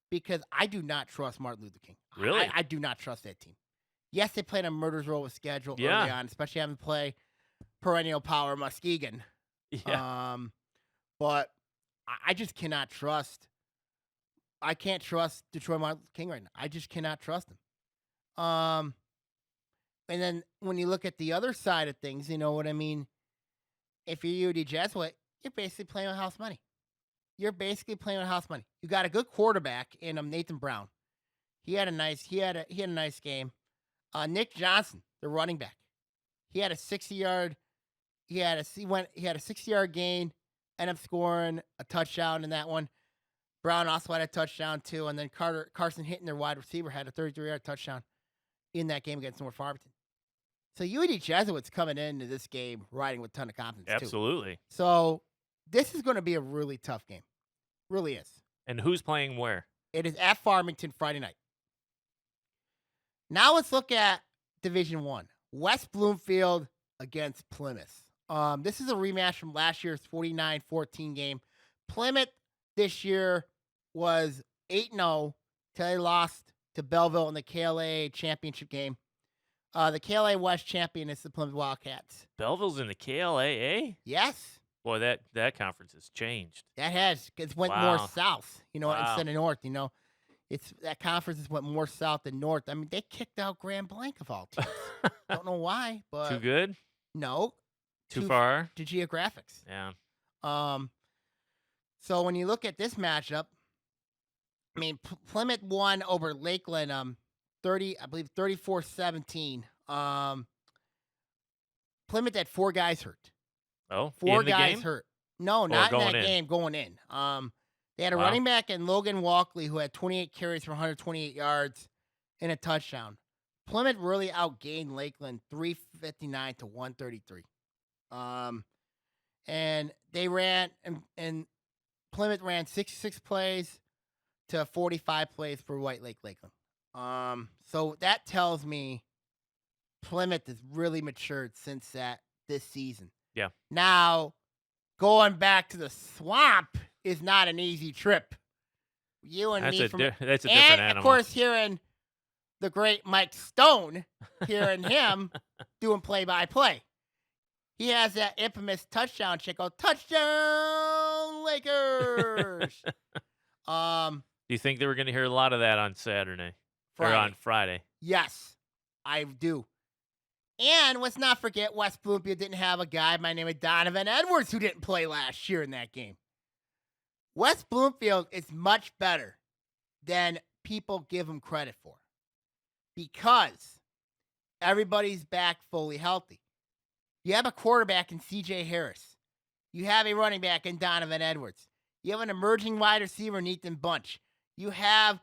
Because I do not trust Martin Luther King. Really? I do not trust that team. Yes, they played a murder's row of schedule early on, especially having to play perennial power Muskegon. Yeah. But I just cannot trust. I can't trust Detroit Martin Luther King right now. I just cannot trust him. And then when you look at the other side of things, you know what I mean? If you're UD Jesuit, you're basically playing with house money. You got a good quarterback in Nathan Brown. He had a nice game. Nick Johnson, the running back, he had a 60-yard. He had a 60-yard gain. Ended up scoring a touchdown in that one. Brown also had a touchdown too, and then Carson Hinton, their wide receiver, had a 33-yard touchdown in that game against North Farmington. So UD Jesuits coming into this game riding with a ton of confidence too. Absolutely. So this is going to be a really tough game. Really is. And who's playing where? It is at Farmington Friday night. Now let's look at Division 1. West Bloomfield against Plymouth. This is a rematch from last year's 49-14 game. Plymouth this year was 8-0 till they lost to Belleville in the KLA championship game. The KLA West champion is the Plymouth Wildcats. Belleville's in the KLAA? Yes. Boy, that conference has changed. That has. It's went more south, instead of north, It's that conference has went more south than north. I mean, they kicked out Grand Blanc of all teams. Don't know why, but Too good? No. Too far? To geographics. Yeah. So when you look at this matchup, I mean, Plymouth won over Lakeland 34-17. Plymouth had 4 guys hurt. Oh, 4 in the guys game? hurt. No, not in that in. game, going in. They had a running back in Logan Walkley who had 28 carries for 128 yards and a touchdown. Plymouth really outgained Lakeland 359 to 133. And they ran and Plymouth ran 66 plays to 45 plays for White Lake Lakeland. So that tells me Plymouth has really matured since this season. Yeah. Now, going back to the swamp is not an easy trip. That's a different animal. And, of course, hearing the great Mike Stone, hearing him doing play-by-play. He has that infamous touchdown check out. Touchdown, Lakers! Do you think they were going to hear a lot of that on Saturday? Or on Friday? Yes, I do. And let's not forget, West Bloomfield didn't have a guy by the name of Donovan Edwards who didn't play last year in that game. West Bloomfield is much better than people give them credit for because everybody's back fully healthy. You have a quarterback in C.J. Harris. You have a running back in Donovan Edwards. You have an emerging wide receiver in Ethan Bunch. You have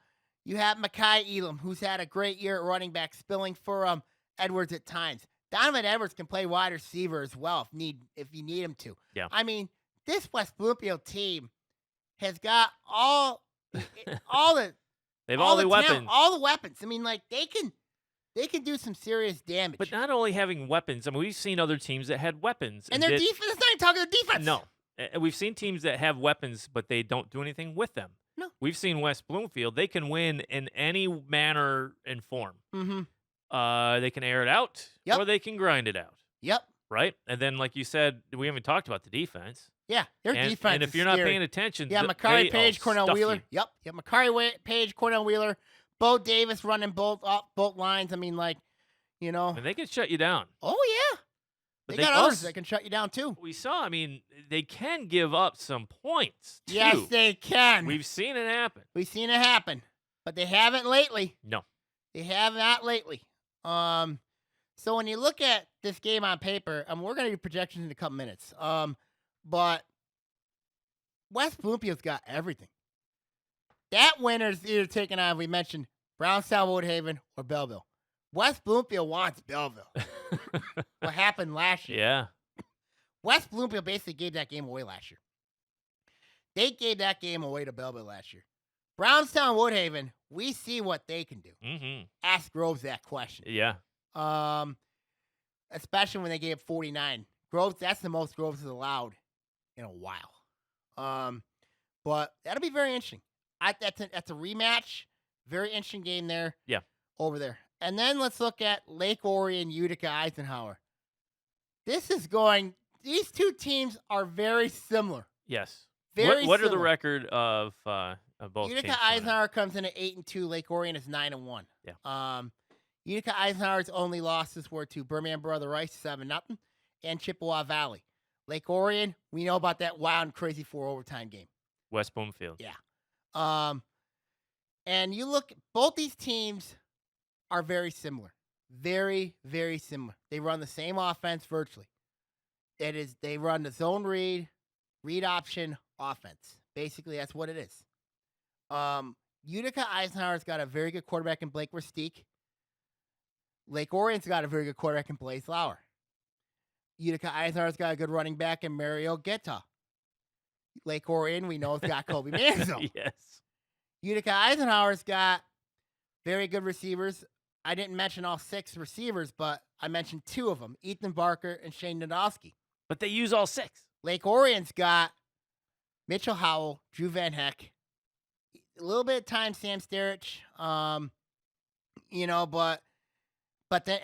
Mekhi Elam, who's had a great year at running back, spilling for Edwards at times. Donovan Edwards can play wide receiver as well if you need him to. Yeah. I mean, this West Bloomfield team has got all the They have all the talent, weapons. all the weapons. I mean, like they can do some serious damage. But not only having weapons. I mean, we've seen other teams that had weapons. and their defense. It's not even talking their defense. No. And we've seen teams that have weapons, but they don't do anything with them. No. We've seen West Bloomfield. They can win in any manner and form. Mm-hmm. They can air it out, Yep. or they can grind it out. Yep. Right? And then, like you said, we haven't talked about the defense. Yeah, their defense. And if is you're not scary. paying attention, Yeah, Makari Page, Cornell stuff Wheeler. you. Yep. Makari Page, Cornell Wheeler, Bo Davis running both lines. I mean, like, you know. And they can shut you down. Oh yeah. But They got others that can shut you down too. We saw. I mean, they can give up some points too. Yes, they can. We've seen it happen. We've seen it happen, but they haven't lately. No. They have not lately. So when you look at this game on paper, we're going to do projections in a couple minutes. But West Bloomfield's got everything. That winner's either taking on, we mentioned, Brownstown, Woodhaven, or Belleville. West Bloomfield wants Belleville. What happened last year? Yeah. West Bloomfield basically gave that game away last year. They gave that game away to Belleville last year. Brownstown, Woodhaven, we see what they can do. Mm-hmm. Ask Groves that question. Yeah. Especially when they gave 49. Groves, that's the most Groves has allowed in a while. But that'll be very interesting. That's a rematch. Very interesting game there. Yeah. Over there. And then let's look at Lake Orion, Utica, Eisenhower. These two teams are very similar. Yes. Very what are the similar. record of both Utica teams? Eisenhower comes in at 8-2. Lake Orion is 9-1. Yeah. Utica Eisenhower's only losses were to Birmingham Brother Rice 7-0 and Chippewa Valley. Lake Orion, we know about that wild and crazy 4 overtime game. West Bloomfield. Yeah. And you look, both these teams are very similar. Very, very similar. They run the same offense virtually. They run the zone read option offense. Basically, that's what it is. Utica Eisenhower's got a very good quarterback in Blake Versteek. Lake Orion's got a very good quarterback in Blaze Lauer. Utica Eisenhower's got a good running back in Mario Guetta. Lake Orion, we know, has got Kobe Manzo. Yes. Utica Eisenhower's got very good receivers. I didn't mention all 6 receivers, but I mentioned 2 of them, Ethan Barker and Shane Nadowski. But they use all 6. Lake Orion's got Mitchell Howell, Drew Van Heck, a little bit of time, Sam Sterich, but then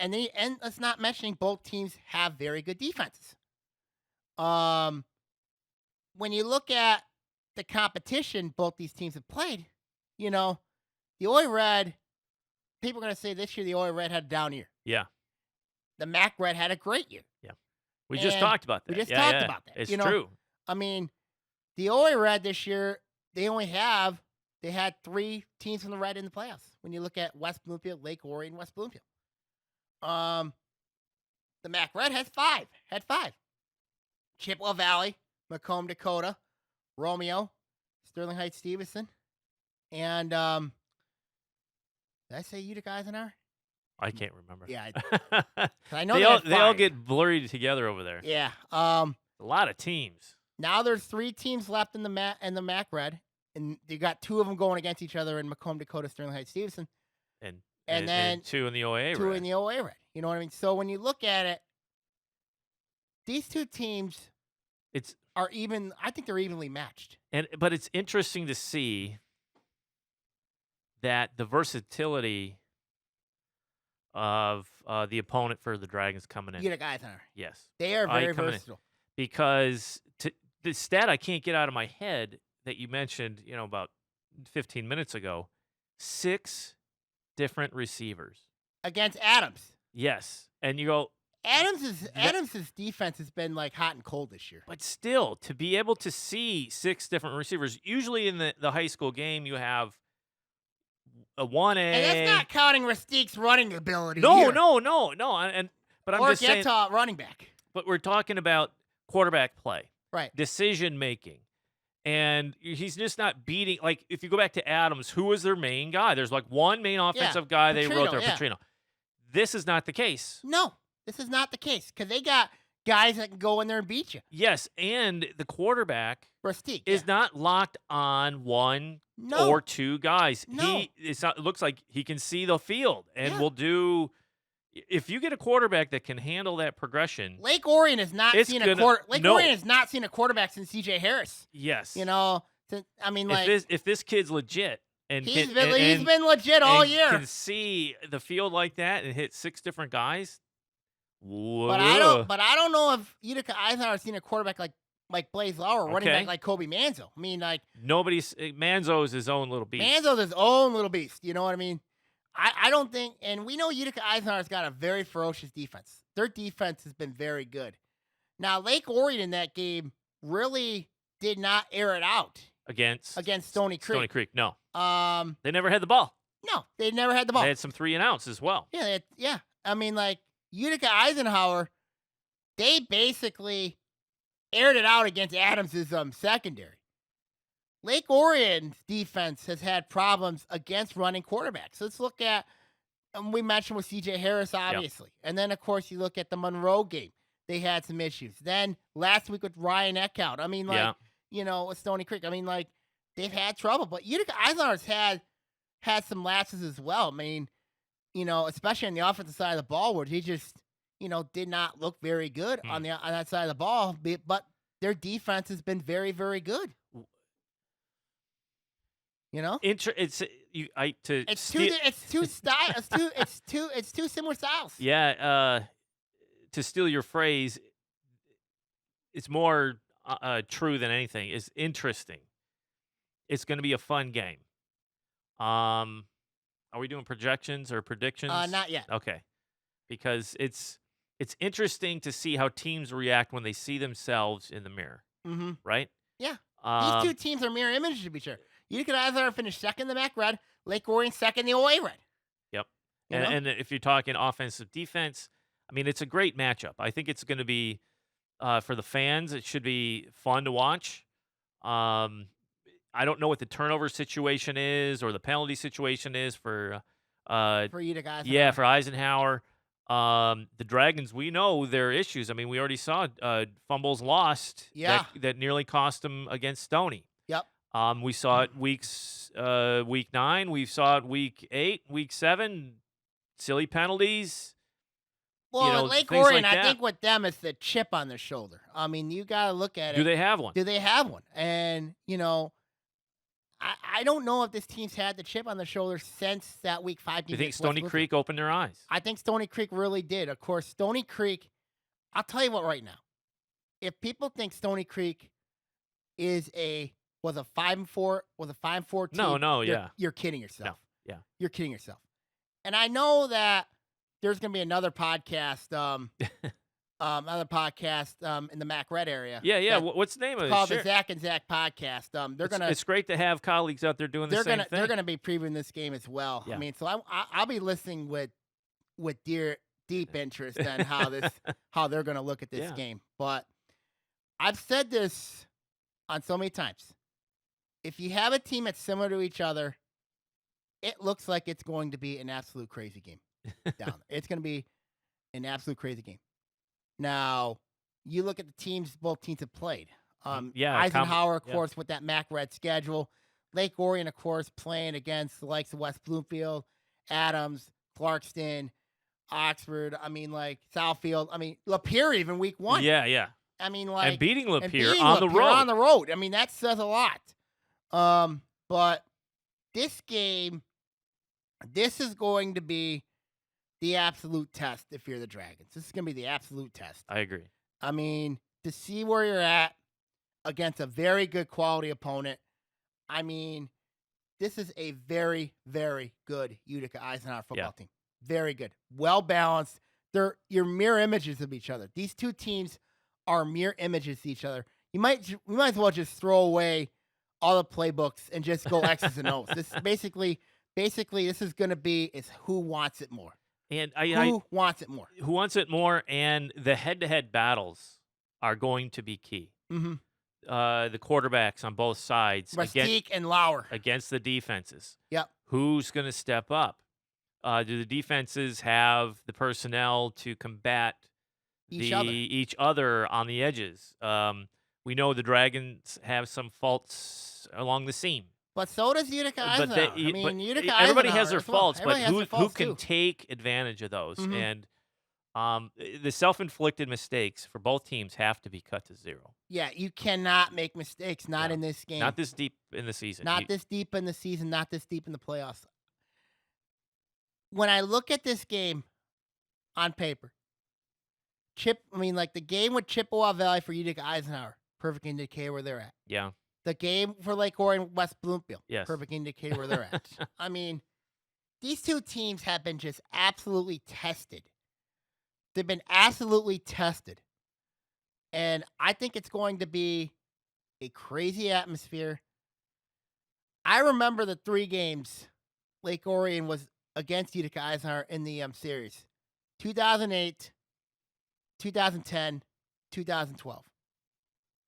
let's not mentioning both teams have very good defenses. When you look at the competition both these teams have played, the OA Red, people are going to say this year the OA Red had a down year. Yeah. The MAC Red had a great year. Yeah. We just talked about that. We just talked about that. It's true. I mean, the OA Red this year, they had 3 teams from the Red in the playoffs. When you look at West Bloomfield, Lake Orion, West Bloomfield. The MAC Red had 5. Chippewa Valley, Macomb, Dakota, Romeo, Sterling Heights, Stevenson, and did I say Utica Eisenhower? I can't remember. Yeah, I know they all get blurry together over there. Yeah. A lot of teams. Now there's 3 teams left in the MAC Red, and you got 2 of them going against each other in Macomb, Dakota, Sterling Heights, Stevenson, And then 2 in the OA. 2 in the OA Red. You know what I mean? So when you look at it, these 2 teams are even. I think they're evenly matched. But it's interesting to see that the versatility of the opponent for the Dragons coming in. Utica Eisenhower. Yes. They are very versatile. Because the stat I can't get out of my head that you mentioned, about 15 minutes ago, 6 different receivers Against Adams. Yes, and you go. Adams's defense has been like hot and cold this year. But still, to be able to see 6 different receivers, usually in the high school game, you have a 1A. And that's not counting Rustique's running ability. No, here. no. But I'm Or just saying. running back. But we're talking about quarterback play, Right. decision making, and he's just not beating. Like if you go back to Adams, who was their main guy? There's like one main offensive guy they wrote there, Petrino. This is not the case. No, this is not the case because they got guys that can go in there and beat you. Yes, and the quarterback Rustique is not locked on one or two guys. No. It looks like he can see the field and will do. If you get a quarterback that can handle that progression, Lake Orion has not seen a Orion has not seen a quarterback since CJ Harris. Yes, I mean, like if this kid's legit and he's been legit all year, can see the field like that and hit 6 different guys. Whoa. But I don't know if Utica Eisenhower's seen a quarterback like Blaze Lauer running back like Kobe Manzo. I mean, like Manzo's his own little beast. Manzo's his own little beast. You know what I mean? I don't think, and we know Utica Eisenhower's got a very ferocious defense. Their defense has been very good. Now, Lake Orion in that game really did not air it out against Stony Creek. Stony Creek, no. They never had the ball. No, they never had the ball. They had some 3 and outs as well. Yeah. I mean, like Utica Eisenhower, they basically aired it out against Adams' secondary. Lake Orion's defense has had problems against running quarterbacks. Let's look at, we mentioned with CJ Harris, obviously. Yep. And then, of course, you look at the Monroe game. They had some issues. Then last week with Ryan Eckhout. I mean, like, with Stony Creek. I mean, like, they've had trouble. But Utica Eisenhower's had some lapses as well. I mean, especially on the offensive side of the ball where he just, did not look very good on that side of the ball. But their defense has been very, very good. It's two similar styles. Yeah, to steal your phrase, it's more true than anything. It's interesting. It's going to be a fun game. Are we doing projections or predictions? Not yet. Okay, because it's interesting to see how teams react when they see themselves in the mirror. Mm-hmm. Right? Yeah. These two teams are mirror images to be sure. Utica Eisenhower finished second in the MAC Red. Lake Orion second in the OAA Red. Yep. And if you're talking offensive defense, I mean, it's a great matchup. I think it's going to be, for the fans, it should be fun to watch. I don't know what the turnover situation is or the penalty situation is for Utica Eisenhower. Yeah, for Eisenhower. The Dragons, we know their issues. I mean, we already saw fumbles lost that nearly cost them against Stony. Yep. We saw it week 9. We saw it week 8, week 7. Silly penalties. Well, Lake Orion, I think with them, it's the chip on their shoulder. I mean, you got to look at it. Do they have one? And, I don't know if this team's had the chip on their shoulder since that week 5 game. You think Stony Creek opened their eyes? I think Stony Creek really did. Of course, Stony Creek, I'll tell you what right now. If people think Stony Creek was a 5-4 team. No, you're kidding yourself. No, yeah. You're kidding yourself. And I know that there's going to be another podcast, in the Mac Red area. Yeah. What's the name of it? Called the Zach and Zach podcast. It's great to have colleagues out there doing the same thing. They're going to be previewing this game as well. Yeah. I mean, so I'll be listening with deep interest on how they're going to look at this game. But I've said this on so many times. If you have a team that's similar to each other, it looks like it's going to be an absolute crazy game. It's going to be an absolute crazy game. Now, you look at the teams both teams have played. Eisenhower, of course, with that MAC Red schedule. Lake Orion, of course, playing against the likes of West Bloomfield, Adams, Clarkston, Oxford. I mean, like Southfield. I mean, Lapeer even week 1. Yeah. I mean, like and beating Lapeer on the road. I mean, that says a lot. But this game, this is going to be the absolute test if you're the Dragons. This is going to be the absolute test. I agree. I mean, to see where you're at against a very good quality opponent. I mean, this is a very, very good Utica Eisenhower football team. Very good. Well balanced. They're your mirror images of each other. These two teams are mirror images of each other. We might as well just throw away all the playbooks and just go X's and O's. This is basically basically this is going to be is who wants it more. And Who wants it more? who wants it more? And the head-to-head battles are going to be key. Mm-hmm. The quarterbacks on both sides Rustique and Lauer. against the defenses. Yep. Who's going to step up? Do the defenses have the personnel to combat each other on the edges? We know the Dragons have some faults along the seam. But so does Utica But Eisenhower. everybody has their as well. faults, but Everybody has their who faults, can too. take advantage of those? Mhm. And the self-inflicted mistakes for both teams have to be cut to zero. Yeah, you cannot make mistakes. Not Yeah. in this game. Not this deep in the season. Not this deep in the season. Not this deep in the playoffs. When I look at this game on paper, the game with Chippewa Valley for Utica Eisenhower, perfect indicator where they're at. Yeah. The game for Lake Orion West Bloomfield, Yes. perfect indicator where they're at. I mean, these two teams have been just absolutely tested. They've been absolutely tested. And I think it's going to be a crazy atmosphere. I remember the 3 games Lake Orion was against Utica Eisenhower in the series. 2008, 2010, 2012.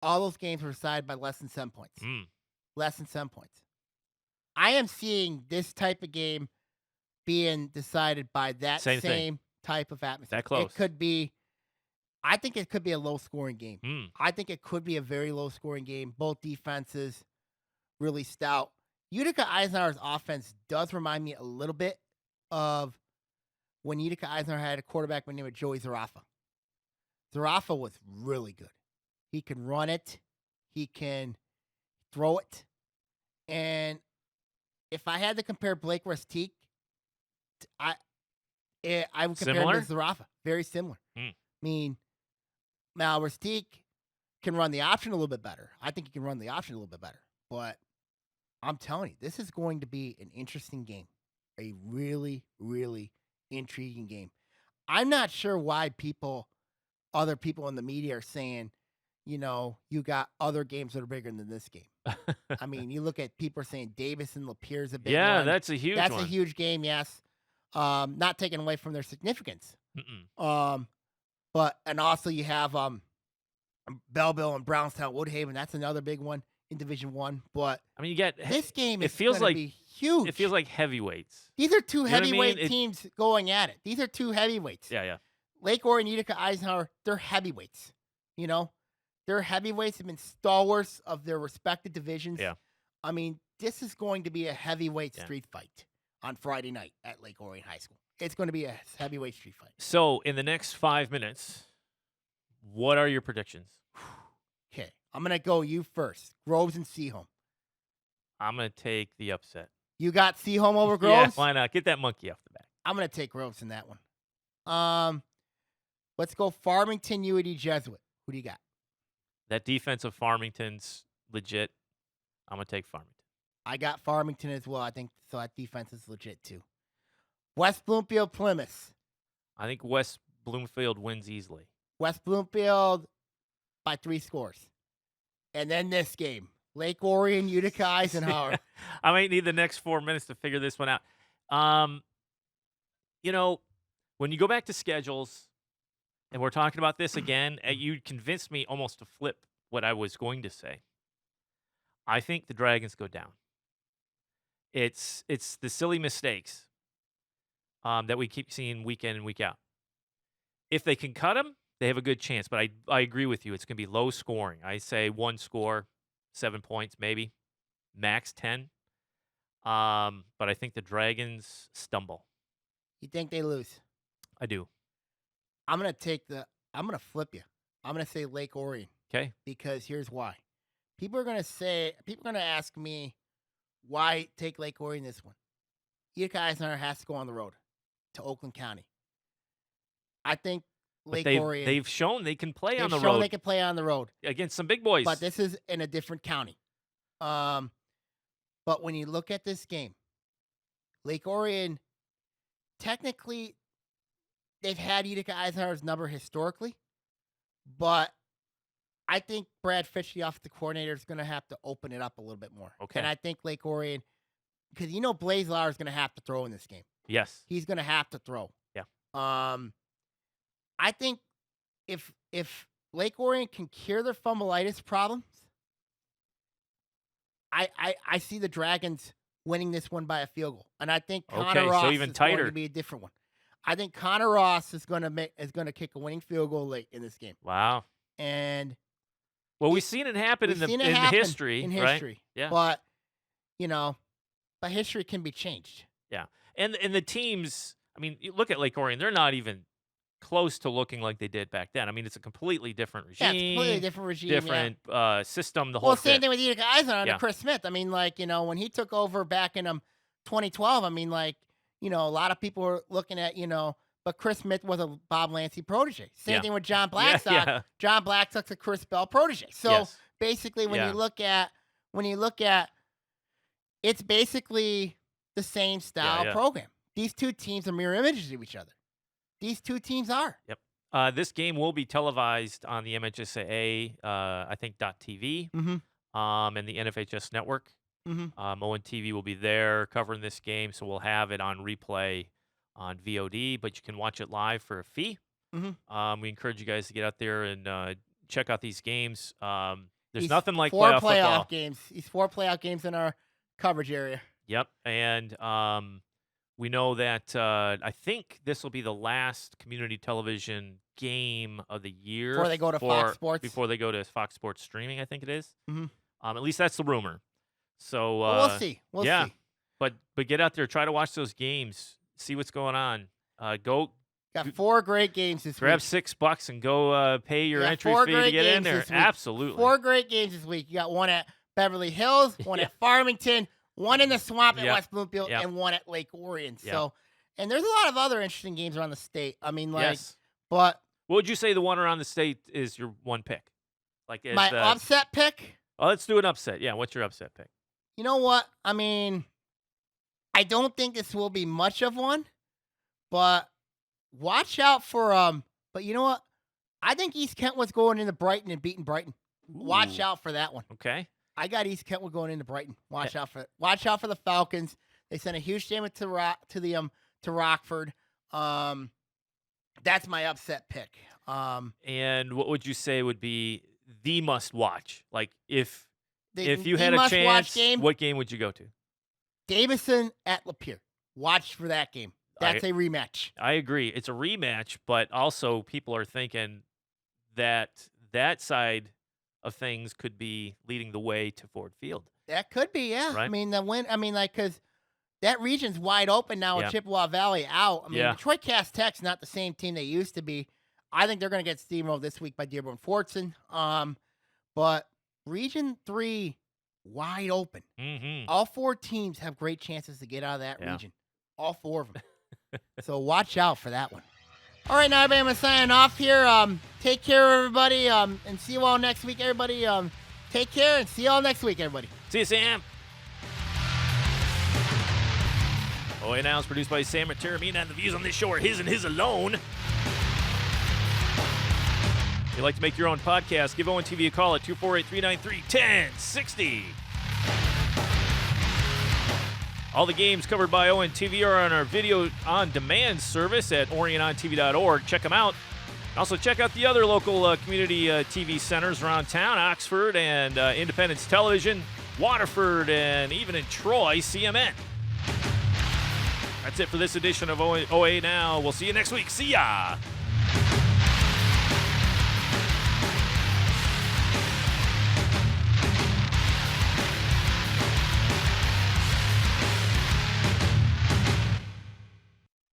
All those games were decided by less than 7 points. Less than 7 points. I am seeing this type of game being decided by that same type of atmosphere. That close. It could be, I think it could be a low-scoring game. I think it could be a very low-scoring game. Both defenses really stout. Utica Eisenhower's offense does remind me a little bit of when Utica Eisenhower had a quarterback by the name of Joey Zarafa. Zarafa was really good. He can run it. He can throw it. And if I had to compare Blake Rustique, I would compare him to Zarafa. Very similar. I mean, now Rustique can run the option a little bit better. I think he can run the option a little bit better. But I'm telling you, this is going to be an interesting game. A really, really intriguing game. I'm not sure why other people in the media are saying, you got other games that are bigger than this game. I mean, you look at people are saying Davis and Lapierre's a big one. Yeah, that's a huge one. That's a huge game, yes. Not taken away from their significance. But also you have Belleville and Brownstown Woodhaven. That's another big one in Division One. But I mean, you get this game. It feels like be huge. It feels like heavyweights. These are two heavyweight I mean? teams going at it. These are two heavyweights. Yeah. Lake Orion, Utica Eisenhower. They're heavyweights. They're heavyweights. Have been stalwarts of their respective divisions. Yeah. I mean, this is going to be a heavyweight street fight on Friday night at Lake Orion High School. It's going to be a heavyweight street fight. So, in the next 5 minutes, what are your predictions? Okay, I'm going to go you first. Groves and Seaholm. I'm going to take the upset. You got Seaholm over Groves? Yeah, why not? Get that monkey off the back. I'm going to take Groves in that one. Let's go Farmington, UAD Jesuit. Who do you got? That defense of Farmington's legit. I'm going to take Farmington. I got Farmington as well. I think so. That defense is legit too. West Bloomfield, Plymouth. I think West Bloomfield wins easily. West Bloomfield by 3 scores. And then this game, Lake Orion, Utica Eisenhower. I might need the next 4 minutes to figure this one out. When you go back to schedules, and we're talking about this again, you convinced me almost to flip what I was going to say. I think the Dragons go down. It's the silly mistakes that we keep seeing week in and week out. If they can cut them, they have a good chance. But I agree with you. It's going to be low scoring. I say 1 score, 7 points maybe, max 10. But I think the Dragons stumble. You think they lose? I do. I'm going to flip you. I'm going to say Lake Orion. Okay. Because here's why. People are going to ask me why take Lake Orion this one. Utica Eisenhower has to go on the road to Oakland County. I think Lake Orion. They've shown they can play on the road. They've shown they can play on the road against some big boys. But this is in a different county. But when you look at this game, Lake Orion, technically, they've had Utica Eisenhower's number historically, but I think Brad Fish, the offensive coordinator, is going to have to open it up a little bit more. Okay. And I think Lake Orion because you know Blaze Lauer is going to have to throw in this game. Yes. He's going to have to throw. Yeah. I think if Lake Orion can cure their fumbleitis problems, I see the Dragons winning this one by a field goal, and I think Connor Ross even is going tighter. to be a different one. I think Connor Ross is going to kick a winning field goal late in this game. Wow. And we've seen it happen in history, in right? history. Yeah. But history can be changed. Yeah. And the teams, I mean, you look at Lake Orion, they're not even close to looking like they did back then. I mean, it's a completely different regime. Yeah, it's a completely different regime. Different system, the whole Well, same bit. thing with you guys under Yeah. Chris Smith. I mean, when he took over back in 2012, I mean, a lot of people were looking at, but Chris Smith was a Bob Lancey protege. Same thing with John Blackstock. Yeah. John Blackstock's a Chris Bell protege. So Yes. basically, when you look at, it's basically the same style program. These two teams are mirror images of each other. These two teams are. Yep. This game will be televised on the MHSAA, I think, .tv, and the NFHS network. ONTV will be there covering this game, so we'll have it on replay on VOD, but you can watch it live for a fee. We encourage you guys to get out there and check out these games. There's nothing like four playoff football. games. These 4 playoff games in our coverage area. Yep, and we know that I think this will be the last community television game of the year Before they go to Fox Sports. Before they go to Fox Sports streaming, I think it is. At least that's the rumor. So we'll see. We'll see. But get out there, try to watch those games, see what's going on. Got 4 great games this grab week. $6 and go pay your entry fee to get in there. Absolutely. 4 great games this week. You got one at Beverly Hills, one at Farmington, one in the Swamp at West Bloomfield, and one at Lake Orion. So, and there's a lot of other interesting games around the state. I mean, but what would you say the one around the state is your one pick? My upset pick? Oh, let's do an upset. Yeah, what's your upset pick? You know what? I mean, I don't think this will be much of one, but watch out for but you know what? I think East Kentwood's going into Brighton and beating Brighton. Ooh. Watch out for that one. Okay. I got East Kentwood going into Brighton. Watch out for the Falcons. They sent a huge statement to Rockford. That's my upset pick. And what would you say would be the must watch? Like if you had a must chance, watch game, what game would you go to? Davison at Lapeer. Watch for that game. That's a rematch. I agree. It's a rematch, but also people are thinking that side of things could be leading the way to Ford Field. That could be, yeah. Right? I mean, because that region's wide open now with Chippewa Valley out. I mean, Detroit Cass Tech's not the same team they used to be. I think they're going to get steamrolled this week by Dearborn Fortson. But Region 3, wide open. All 4 teams have great chances to get out of that region. All 4 of them. So watch out for that one. All right, now everybody, I'm going to sign off here. Take care, everybody, and see you all next week, everybody. Take care and see you all next week, everybody. See you, Sam. OAA Now is produced by Sam Terramina, and the views on this show are his and his alone. If you'd like to make your own podcast, give ONTV a call at 248-393-1060. All the games covered by ONTV are on our video on demand service at orionontv.org. Check them out. Also, check out the other local community TV centers around town, Oxford and Independence Television, Waterford, and even in Troy, CMN. That's it for this edition of OAA Now. We'll see you next week. See ya!